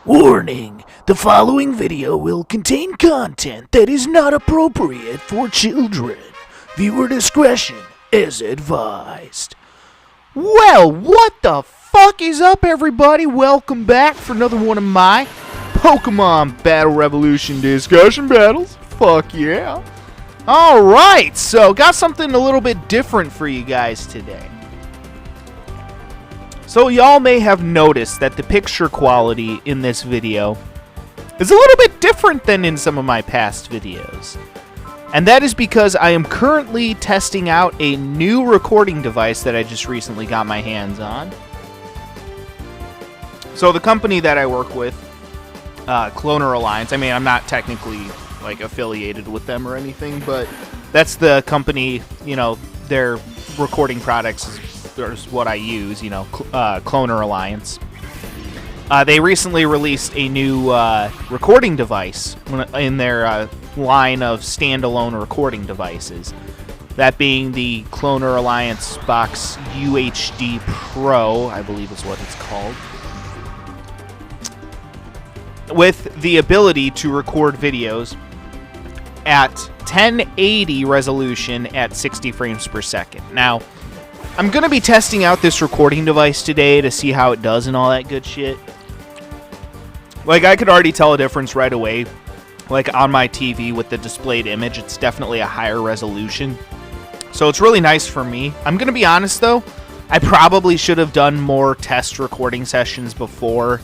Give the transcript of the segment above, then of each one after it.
Warning, the following video will contain content that is not appropriate for children. Viewer discretion is advised. Well, what the fuck is up, everybody? Welcome back for another one of my Pokemon Battle Revolution discussion battles. Fuck yeah. Alright, so got something a little bit different for you guys today. So y'all may have noticed that the picture quality in this video is a little bit different than in some of my past videos. And that is because I am currently testing out a new recording device that I just recently got my hands on. So the company that I work with, Cloner Alliance, I mean, I'm not technically like affiliated with them or anything, but that's the company, you know, their recording products is what I use, you know, Cloner Alliance. They recently released a new recording device in their line of standalone recording devices. That being the Cloner Alliance Box UHD Pro, I believe is what it's called. With the ability to record videos at 1080 resolution at 60 frames per second. Now, I'm going to be testing out this recording device today to see how it does and all that good shit. Like, I could already tell a difference right away. Like, on my TV with the displayed image, it's definitely a higher resolution. So it's really nice for me. I'm going to be honest, though. I probably should have done more test recording sessions before,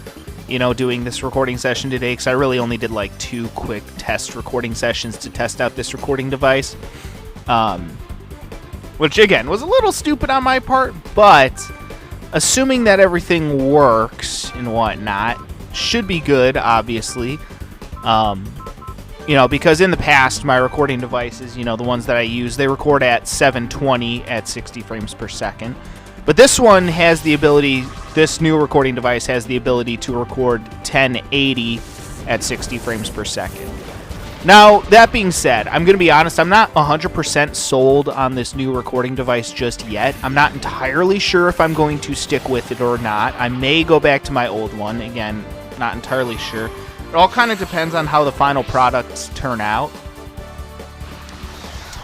you know, doing this recording session today, because I really only did, like, 2 quick test recording sessions to test out this recording device. Which, again, was a little stupid on my part, but assuming that everything works and whatnot, should be good, obviously. You know, because in the past, my recording devices, you know, the ones that I use, they record at 720 at 60 frames per second. But this one has the ability, this new recording device has the ability to record 1080 at 60 frames per second. Now, that being said, I'm going to be honest, I'm not 100% sold on this new recording device just yet. I'm not entirely sure if I'm going to stick with it or not. I may go back to my old one. Again, not entirely sure. It all kind of depends on how the final products turn out.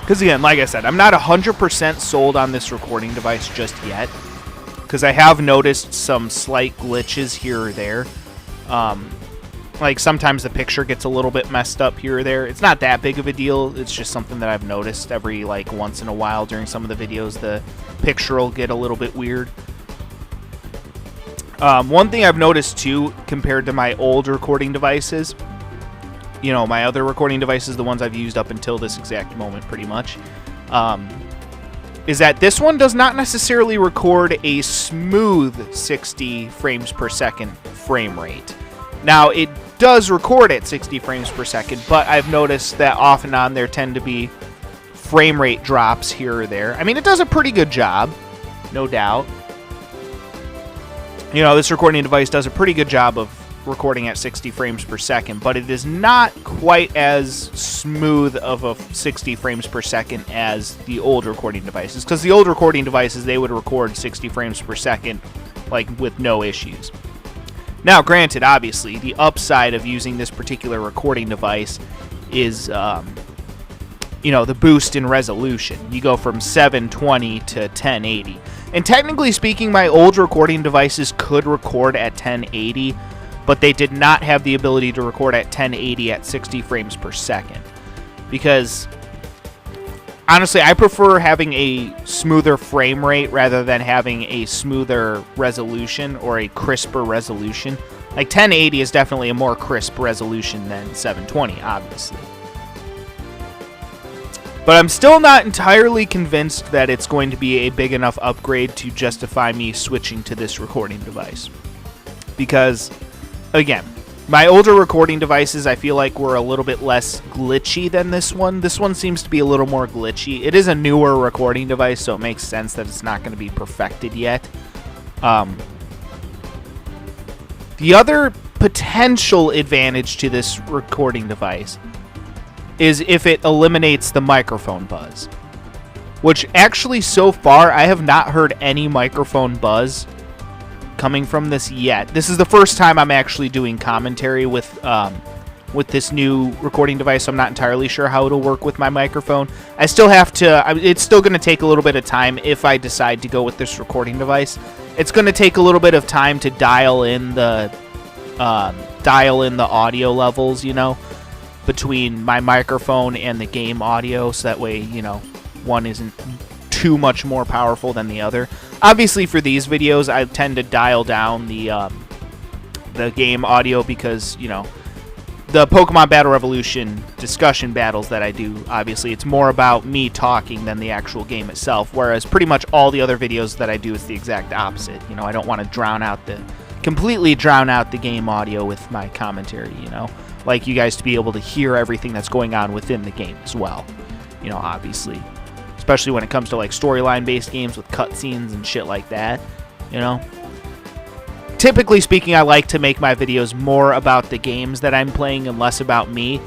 Because again, like I said, I'm not 100% sold on this recording device just yet. Because I have noticed some slight glitches here or there. Like, sometimes the picture gets a little bit messed up here or there. It's not that big of a deal. It's just something that I've noticed every, like, once in a while during some of the videos. The picture will get a little bit weird. One thing I've noticed, too, compared to my old recording devices, you know, my other recording devices, the ones I've used up until this exact moment, pretty much, is that this one does not necessarily record a smooth 60 frames per second frame rate. Now, it does record at 60 frames per second, but I've noticed that off and on there tend to be frame rate drops here or there. I mean, it does a pretty good job, no doubt. You know, this recording device does a pretty good job of recording at 60 frames per second, but it is not quite as smooth of a 60 frames per second as the old recording devices, because the old recording devices, they would record 60 frames per second, like, with no issues. Now, granted, obviously, the upside of using this particular recording device is, you know, the boost in resolution. You go from 720 to 1080. And technically speaking, my old recording devices could record at 1080, but they did not have the ability to record at 1080 at 60 frames per second. Because, honestly, I prefer having a smoother frame rate rather than having a smoother resolution or a crisper resolution. Like, 1080 is definitely a more crisp resolution than 720, obviously. But I'm still not entirely convinced that it's going to be a big enough upgrade to justify me switching to this recording device. Because, again, my older recording devices, I feel like, were a little bit less glitchy than this one. This one seems to be a little more glitchy. It is a newer recording device, so it makes sense that it's not going to be perfected yet. The other potential advantage to this recording device is if it eliminates the microphone buzz. Which, actually, so far, I have not heard any microphone buzz coming from this yet. This is the first time I'm actually doing commentary with this new recording device, so I'm not entirely sure how it'll work with my microphone. I still have to, it's still going to take a little bit of time if I decide to go with this recording device. It's going to take a little bit of time to dial in the audio levels, you know, between my microphone and the game audio, so that way, you know, one isn't too much more powerful than the other. Obviously, for these videos, I tend to dial down the game audio because, you know, the Pokemon Battle Revolution discussion battles that I do, obviously, it's more about me talking than the actual game itself, whereas pretty much all the other videos that I do is the exact opposite. You know, I don't want to completely drown out the game audio with my commentary, you know, like you guys to be able to hear everything that's going on within the game as well, you know, obviously, especially when it comes to like storyline based games with cutscenes and shit like that, you know. Typically speaking, I like to make my videos more about the games that I'm playing and less about me.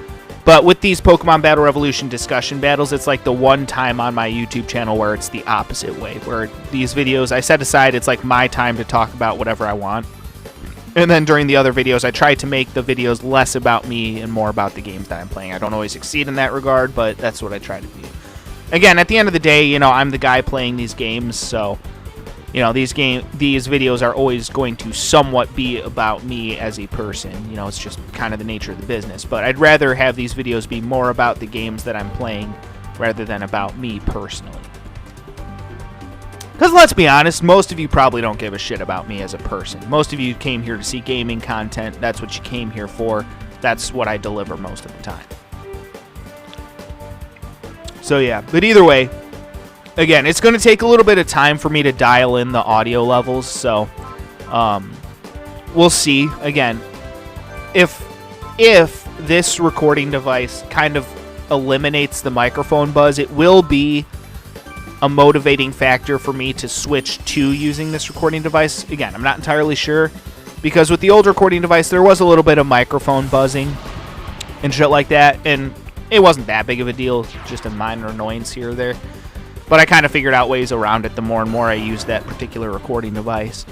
But with these Pokemon Battle Revolution discussion battles, it's like the one time on my YouTube channel where it's the opposite way. Where these videos, I set aside, it's like my time to talk about whatever I want. And then during the other videos, I try to make the videos less about me and more about the games that I'm playing. I don't always succeed in that regard, but that's what I try to do. Again, at the end of the day, you know, I'm the guy playing these games, so... You know, these videos are always going to somewhat be about me as a person. You know, it's just kind of the nature of the business. But I'd rather have these videos be more about the games that I'm playing rather than about me personally. Because let's be honest, most of you probably don't give a shit about me as a person. Most of you came here to see gaming content. That's what you came here for. That's what I deliver most of the time. So yeah, but either way, again, it's going to take a little bit of time for me to dial in the audio levels, so we'll see. Again, if this recording device kind of eliminates the microphone buzz, it will be a motivating factor for me to switch to using this recording device. Again, I'm not entirely sure, because with the old recording device, there was a little bit of microphone buzzing and shit like that, and it wasn't that big of a deal, just a minor annoyance here or there. But I kind of figured out ways around it the more and more I used that particular recording device.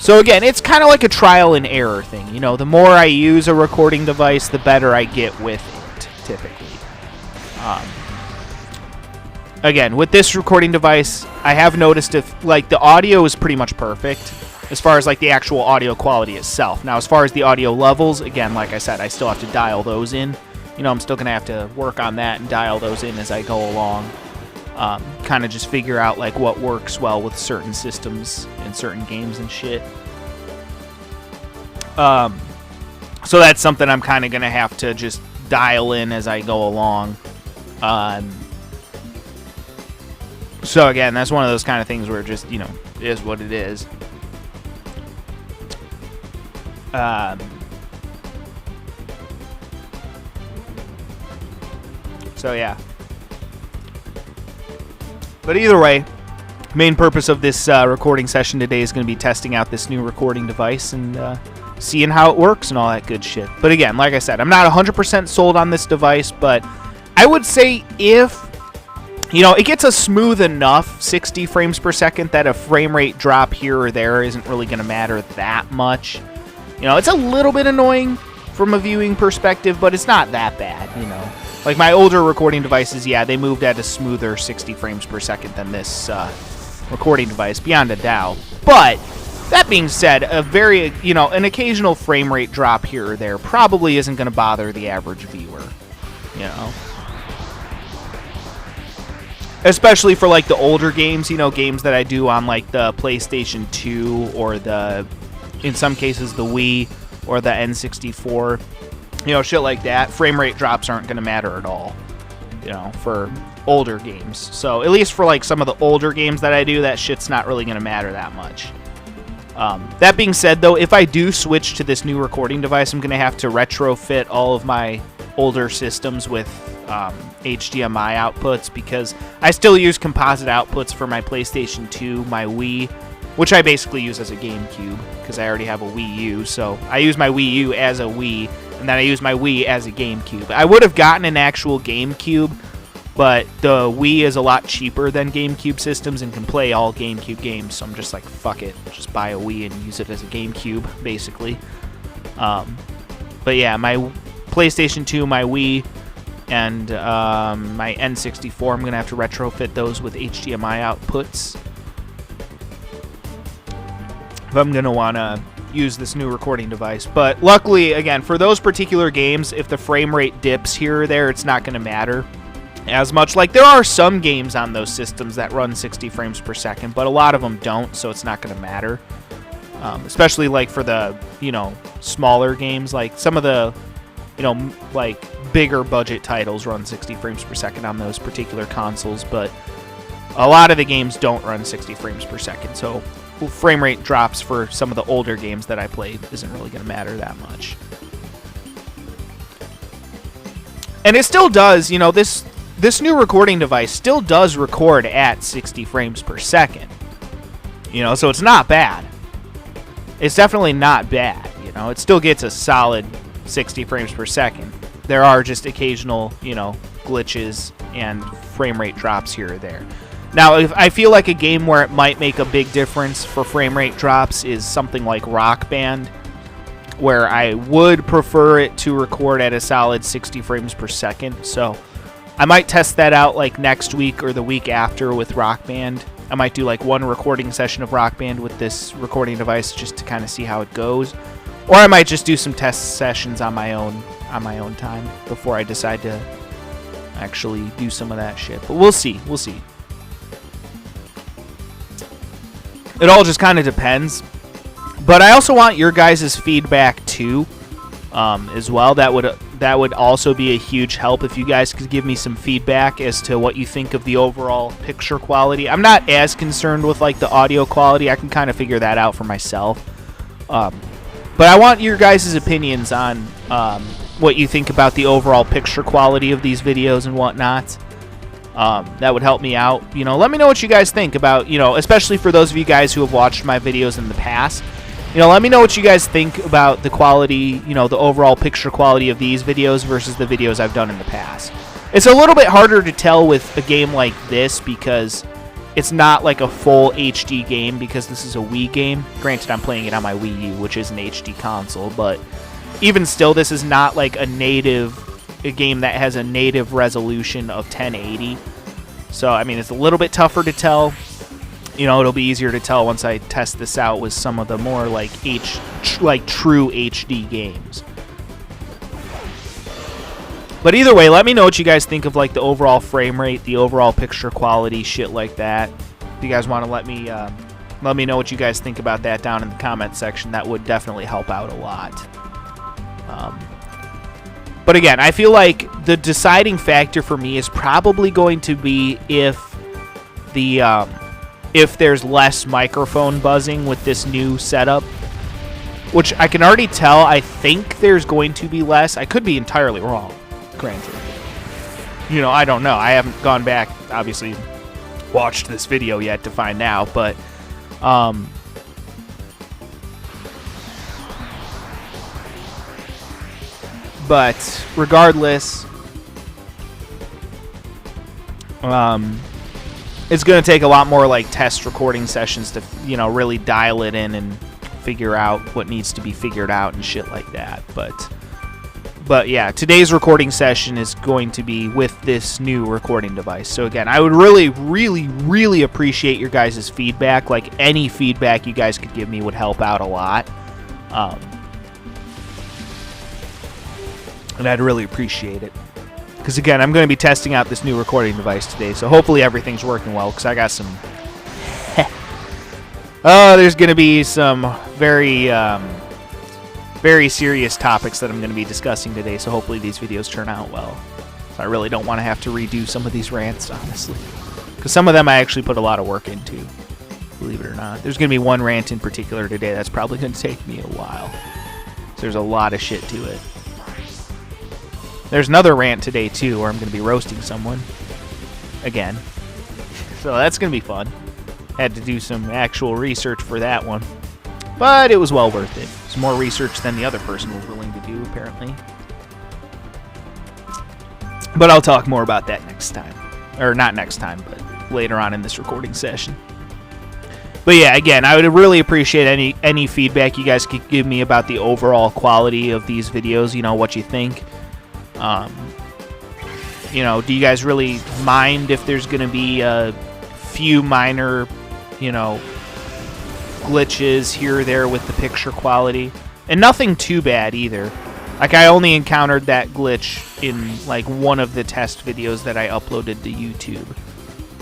So again, it's kind of like a trial and error thing. You know, the more I use a recording device, the better I get with it, typically. Again, with this recording device, I have noticed if, like, the audio is pretty much perfect as far as, like, the actual audio quality itself. Now, as far as the audio levels, again, like I said, I still have to dial those in. You know, I'm still going to have to work on that and dial those in as I go along. Kind of just figure out like what works well with certain systems and certain games and shit. So that's something I'm kind of going to have to just dial in as I go along. So again, that's one of those kind of things where it just, you know, is what it is. So yeah. But either way, main purpose of this recording session today is going to be testing out this new recording device and seeing how it works and all that good shit. But again, like I said, I'm not 100% sold on this device, but I would say if, you know, it gets a smooth enough 60 frames per second that a frame rate drop here or there isn't really going to matter that much. You know, it's a little bit annoying from a viewing perspective, but it's not that bad, you know. Like my older recording devices, yeah, they moved at a smoother 60 frames per second than this recording device, beyond a doubt. But that being said, an occasional frame rate drop here or there probably isn't going to bother the average viewer, you know. Especially for like the older games, you know, games that I do on like the PlayStation 2 or in some cases the Wii or the N64. You know, shit like that. Frame rate drops aren't going to matter at all, you know, for older games. So, at least for, like, some of the older games that I do, that shit's not really going to matter that much. That being said, though, if I do switch to this new recording device, I'm going to have to retrofit all of my older systems with HDMI outputs, because I still use composite outputs for my PlayStation 2, my Wii, which I basically use as a GameCube, because I already have a Wii U. So, I use my Wii U as a Wii, and then I use my Wii as a GameCube. I would have gotten an actual GameCube But the Wii is a lot cheaper than GameCube systems and can play all GameCube games. So I'm just like, fuck it. Just buy a Wii and use it as a GameCube, basically. But yeah, my PlayStation 2, my Wii, and my N64, I'm going to have to retrofit those with HDMI outputs if I'm going to want to use this new recording device. But luckily, again, for those particular games, if the frame rate dips here or there, it's not going to matter as much. Like, there are some games on those systems that run 60 frames per second, but a lot of them don't, so it's not going to matter. Especially, like, for the, you know, smaller games. Like, some of the, you know, like, bigger budget titles run 60 frames per second on those particular consoles, but a lot of the games don't run 60 frames per second, so frame rate drops for some of the older games that I played isn't really going to matter that much. And it still does, you know, this new recording device still does record at 60 frames per second. You know, so it's not bad. It's definitely not bad, you know. It still gets a solid 60 frames per second. There are just occasional, you know, glitches and frame rate drops here or there. Now, if I feel like a game where it might make a big difference for frame rate drops is something like Rock Band, where I would prefer it to record at a solid 60 frames per second. So I might test that out like next week or the week after with Rock Band. I might do like one recording session of Rock Band with this recording device just to kind of see how it goes. Or I might just do some test sessions on my own time before I decide to actually do some of that shit. But we'll see. We'll see. It all just kind of depends. But I also want your guys' feedback too, as well. That would also be a huge help if you guys could give me some feedback as to what you think of the overall picture quality. I'm not as concerned with like the audio quality. I can kind of figure that out for myself. But I want your guys' opinions on what you think about the overall picture quality of these videos and whatnot. That would help me out. You know, let me know what you guys think about, you know, especially for those of you guys who have watched my videos in the past. You know, let me know what you guys think about the quality, you know, the overall picture quality of these videos versus the videos I've done in the past. It's a little bit harder to tell with a game like this because it's not like a full HD game because this is a Wii game. Granted, I'm playing it on my Wii U, which is an HD console, but even still, this is not like a game that has a native resolution of 1080. So, I mean, it's a little bit tougher to tell. You know, it'll be easier to tell once I test this out with some of the more like true HD games. But either way, let me know what you guys think of like the overall frame rate, the overall picture quality, shit like that. If you guys want to let me know what you guys think about that down in the comment section. That would definitely help out a lot. But again, I feel like the deciding factor for me is probably going to be if there's less microphone buzzing with this new setup, which I can already tell. I think there's going to be less. I could be entirely wrong, granted. You know, I don't know. I haven't gone back, obviously, watched this video yet to find out, but regardless, it's going to take a lot more like test recording sessions to, you know, really dial it in and figure out what needs to be figured out and shit like that. But yeah, today's recording session is going to be with this new recording device. So again, I would really appreciate your guys' feedback. Like, any feedback you guys could give me would help out a lot. And I'd really appreciate it. Because again, I'm going to be testing out this new recording device today, so hopefully everything's working well, because I got some... there's going to be some very serious topics that I'm going to be discussing today, so hopefully these videos turn out well. So I really don't want to have to redo some of these rants, honestly. Because some of them I actually put a lot of work into, believe it or not. There's going to be one rant in particular today that's probably going to take me a while. So there's a lot of shit to it. There's another rant today, too, where I'm going to be roasting someone. Again. So that's going to be fun. Had to do some actual research for that one. But it was well worth it. It's more research than the other person was willing to do, apparently. But I'll talk more about that next time. Or not next time, but later on in this recording session. But yeah, again, I would really appreciate any feedback you guys could give me about the overall quality of these videos, you know, what you think. You know, do you guys really mind if there's going to be a few minor, you know, glitches here or there with the picture quality? And nothing too bad either. Like, I only encountered that glitch in, like, one of the test videos that I uploaded to YouTube.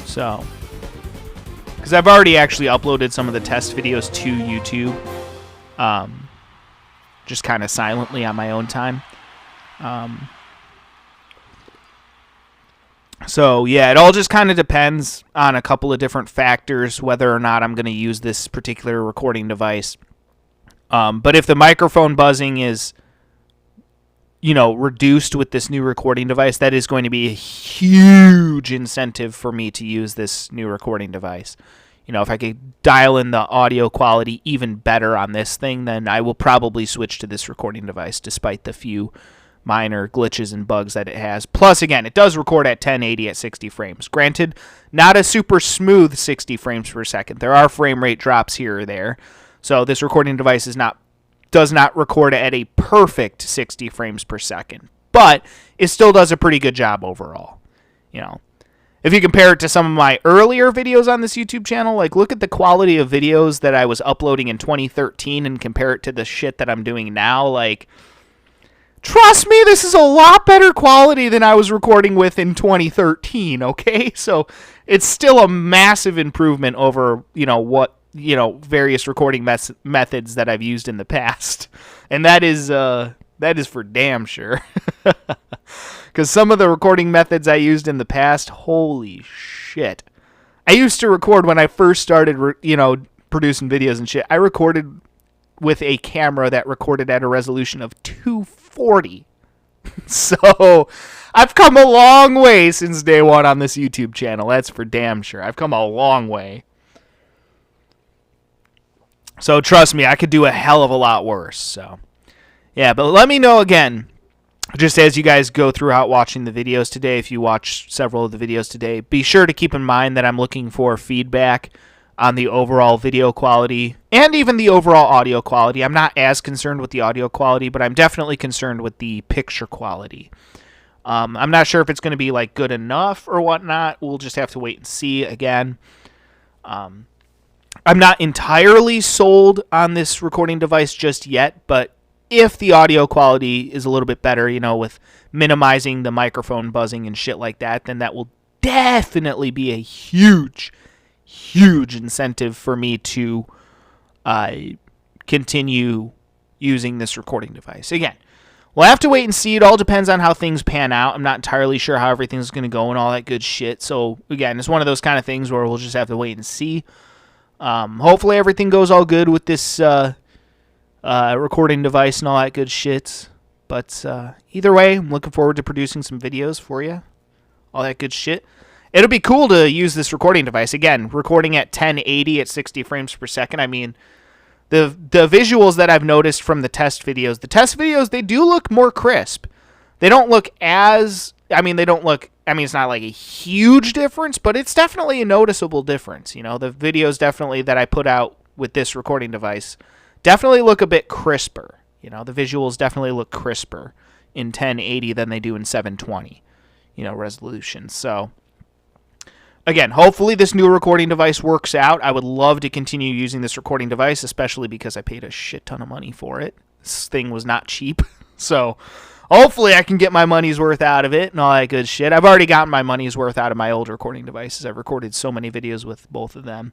So, because I've already actually uploaded some of the test videos to YouTube, just kind of silently on my own time. So, yeah, it all just kind of depends on a couple of different factors, whether or not I'm going to use this particular recording device. But if the microphone buzzing is, you know, reduced with this new recording device, that is going to be a huge incentive for me to use this new recording device. You know, if I could dial in the audio quality even better on this thing, then I will probably switch to this recording device, despite the few minor glitches and bugs that it has. Plus, again, it does record at 1080 at 60 frames. Granted, not a super smooth 60 frames per second. There are frame rate drops here or there. So this recording device does not record at a perfect 60 frames per second, but it still does a pretty good job overall. You know, if you compare it to some of my earlier videos on this YouTube channel, like, look at the quality of videos that I was uploading in 2013 and compare it to the shit that I'm doing now. Like, trust me, this is a lot better quality than I was recording with in 2013, okay? So it's still a massive improvement over, you know, what, you know, various recording methods that I've used in the past. And that is for damn sure. Because some of the recording methods I used in the past, holy shit. I used to record when I first started, you know, producing videos and shit. I recorded with a camera that recorded at a resolution of 240. So I've come a long way since day one on this YouTube channel. That's for damn sure. I've come a long way. So trust me, I could do a hell of a lot worse. So yeah, but let me know again, just as you guys go throughout watching the videos today, if you watch several of the videos today, be sure to keep in mind that I'm looking for feedback on the overall video quality and even the overall audio quality. I'm not as concerned with the audio quality, but I'm definitely concerned with the picture quality. I'm not sure if it's going to be, like, good enough or whatnot. We'll just have to wait and see again. I'm not entirely sold on this recording device just yet, but if the audio quality is a little bit better, you know, with minimizing the microphone buzzing and shit like that, then that will definitely be a huge incentive for me to continue using this recording device. Again, we'll have to wait and see. It all depends on how things pan out. I'm not entirely sure how everything's going to go and all that good shit. So, again, it's one of those kind of things where we'll just have to wait and see. Hopefully everything goes all good with this recording device and all that good shit. But either way, I'm looking forward to producing some videos for you. All that good shit. It'll be cool to use this recording device. Again, recording at 1080 at 60 frames per second. I mean, the visuals that I've noticed from the test videos, they do look more crisp. They don't look as... it's not like a huge difference, but it's definitely a noticeable difference. You know, the videos definitely that I put out with this recording device definitely look a bit crisper. You know, the visuals definitely look crisper in 1080 than they do in 720, you know, resolution. So, again, hopefully this new recording device works out. I would love to continue using this recording device, especially because I paid a shit ton of money for it. This thing was not cheap. So, hopefully I can get my money's worth out of it and all that good shit. I've already gotten my money's worth out of my old recording devices. I've recorded so many videos with both of them.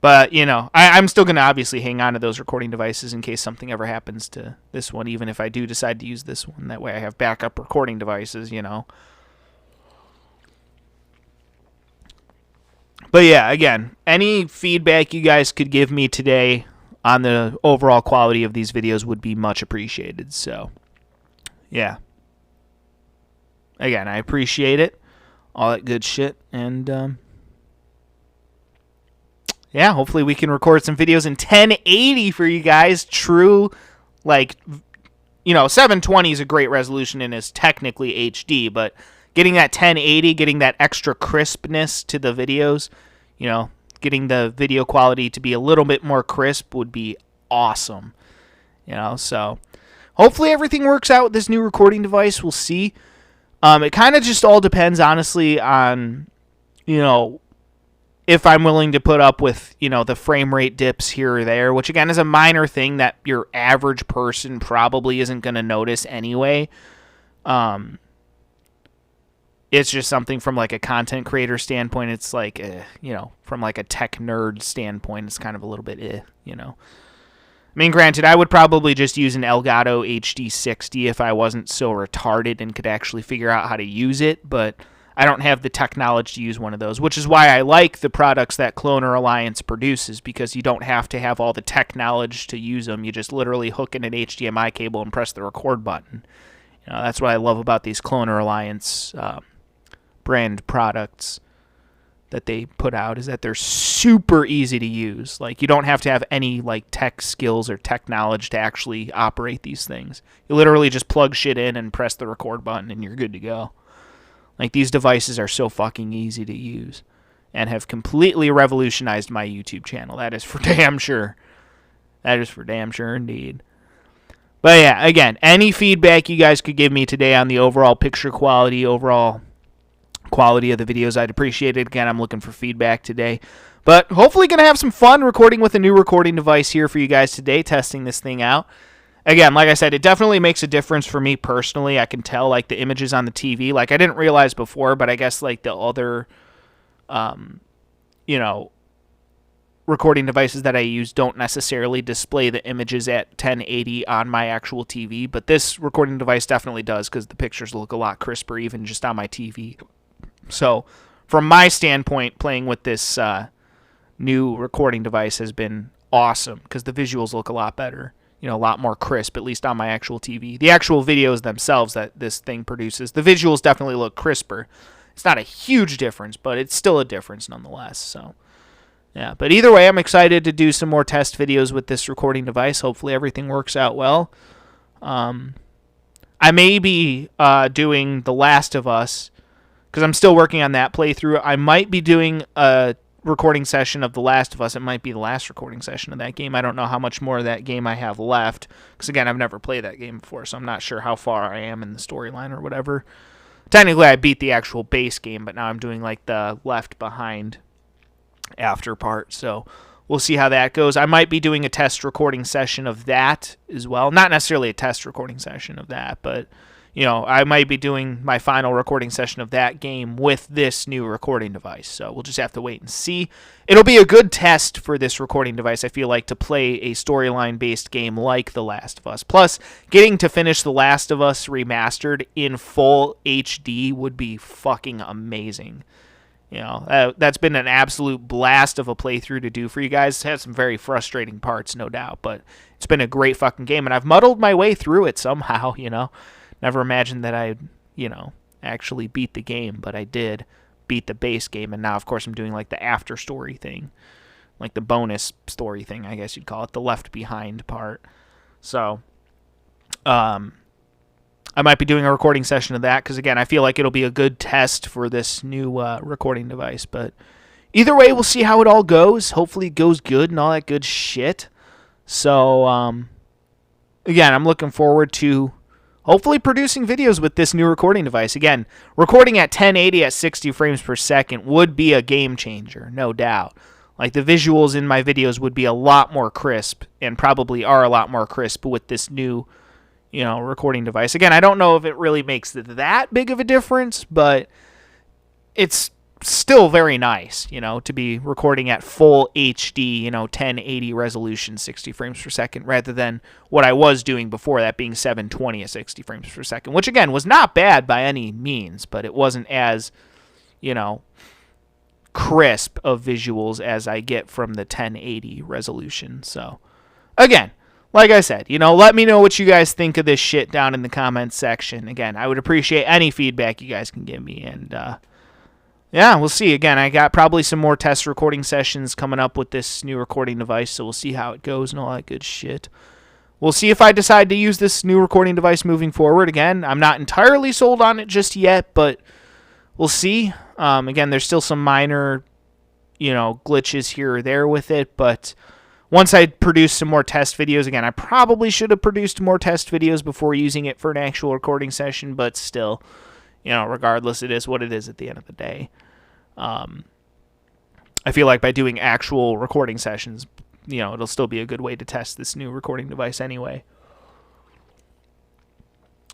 But, you know, I'm still going to obviously hang on to those recording devices in case something ever happens to this one, even if I do decide to use this one. That way I have backup recording devices, you know. But, yeah, again, any feedback you guys could give me today on the overall quality of these videos would be much appreciated. So, yeah. Again, I appreciate it. All that good shit. And, yeah, hopefully we can record some videos in 1080 for you guys. True, like, 720 is a great resolution and is technically HD, but getting that 1080, getting that extra crispness to the videos, getting the video quality to be a little bit more crisp would be awesome. So hopefully everything works out with this new recording device. We'll see. It kind of just all depends, honestly, on, if I'm willing to put up with, the frame rate dips here or there, which again is a minor thing that your average person probably isn't going to notice anyway. It's just something from like a content creator standpoint. It's like, from like a tech nerd standpoint, it's kind of a little bit, I mean, granted, I would probably just use an Elgato HD60 if I wasn't so retarded and could actually figure out how to use it, but I don't have the tech knowledge to use one of those, which is why I like the products that Cloner Alliance produces, because you don't have to have all the tech knowledge to use them. You just literally hook in an HDMI cable and press the record button. That's what I love about these Cloner Alliance brand products that they put out, is that they're super easy to use. Like, you don't have to have any like tech skills or tech knowledge to actually operate these things. You literally just plug shit in and press the record button and you're good to go. Like, these devices are so fucking easy to use and have completely revolutionized my YouTube channel. That is for damn sure. That is for damn sure indeed. But yeah, again, any feedback you guys could give me today on the overall picture quality, overall quality of the videos, I'd appreciate it. Again, I'm looking for feedback today. But hopefully going to have some fun recording with a new recording device here for you guys today, testing this thing out. Again, like I said, it definitely makes a difference for me personally. I can tell, like, the images on the TV. Like, I didn't realize before, but I guess, like, the other, recording devices that I use don't necessarily display the images at 1080 on my actual TV. But this recording device definitely does, because the pictures look a lot crisper even just on my TV. So, from my standpoint, playing with this new recording device has been awesome, because the visuals look a lot better. A lot more crisp, at least on my actual TV. The actual videos themselves that this thing produces, the visuals definitely look crisper. It's not a huge difference, but it's still a difference nonetheless. So, yeah. But either way, I'm excited to do some more test videos with this recording device. Hopefully everything works out well. I may be doing The Last of Us, because I'm still working on that playthrough. I might be doing a recording session of The Last of Us. It might be the last recording session of that game. I don't know how much more of that game I have left, because again, I've never played that game before, so I'm not sure how far I am in the storyline or whatever. Technically, I beat the actual base game, but now I'm doing like the Left Behind after part, so we'll see how that goes. I might be doing a test recording session of that as well. Not necessarily a test recording session of that, but I might be doing my final recording session of that game with this new recording device. So we'll just have to wait and see. It'll be a good test for this recording device, I feel like, to play a storyline-based game like The Last of Us. Plus, getting to finish The Last of Us remastered in full HD would be fucking amazing. That's been an absolute blast of a playthrough to do for you guys. It's had some very frustrating parts, no doubt, but it's been a great fucking game, and I've muddled my way through it somehow, Never imagined that I'd, actually beat the game, but I did beat the base game, and now, of course, I'm doing, like, the after story thing, like the bonus story thing, I guess you'd call it, the Left Behind part. So, I might be doing a recording session of that, because, again, I feel like it'll be a good test for this new recording device, but either way, we'll see how it all goes. Hopefully it goes good and all that good shit. So, again, I'm looking forward to hopefully producing videos with this new recording device. Again, recording at 1080 at 60 frames per second would be a game changer, no doubt. Like, the visuals in my videos would be a lot more crisp, and probably are a lot more crisp with this new, recording device. Again, I don't know if it really makes that big of a difference, but it's still very nice, to be recording at full HD, 1080 resolution, 60 frames per second, rather than what I was doing before, that being 720 at 60 frames per second, which again was not bad by any means, but it wasn't as, crisp of visuals as I get from the 1080 resolution. So, again, like I said, let me know what you guys think of this shit down in the comments section. Again, I would appreciate any feedback you guys can give me, and, yeah, we'll see. Again, I got probably some more test recording sessions coming up with this new recording device, so we'll see how it goes and all that good shit. we'll see if I decide to use this new recording device moving forward. Again, I'm not entirely sold on it just yet, but we'll see. Again, there's still some minor, glitches here or there with it, but once I produce some more test videos, again, I probably should have produced more test videos before using it for an actual recording session, but still, regardless, it is what it is at the end of the day. I feel like by doing actual recording sessions, it'll still be a good way to test this new recording device anyway.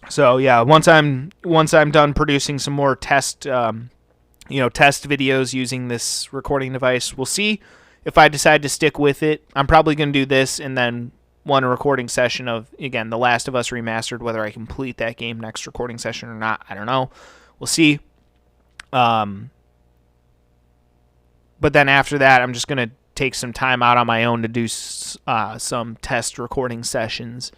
So yeah, once I'm done producing some more test videos using this recording device, we'll see if I decide to stick with it. I'm probably going to do this and then one recording session of, again, The Last of Us Remastered. Whether I complete that game next recording session or not, I don't know. We'll see. But then after that, I'm just going to take some time out on my own to do some test recording sessions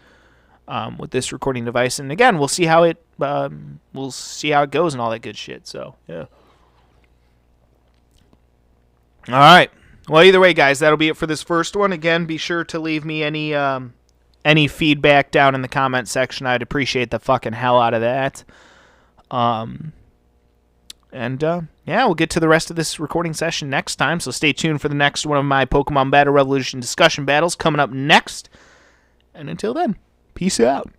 with this recording device. And again, we'll see how it goes and all that good shit. So, yeah. All right. Well, either way, guys, that'll be it for this first one. Again, be sure to leave me any feedback down in the comment section. I'd appreciate the fucking hell out of that. Yeah, we'll get to the rest of this recording session next time, so stay tuned for the next one of my Pokemon Battle Revolution discussion battles coming up next. And until then, peace out.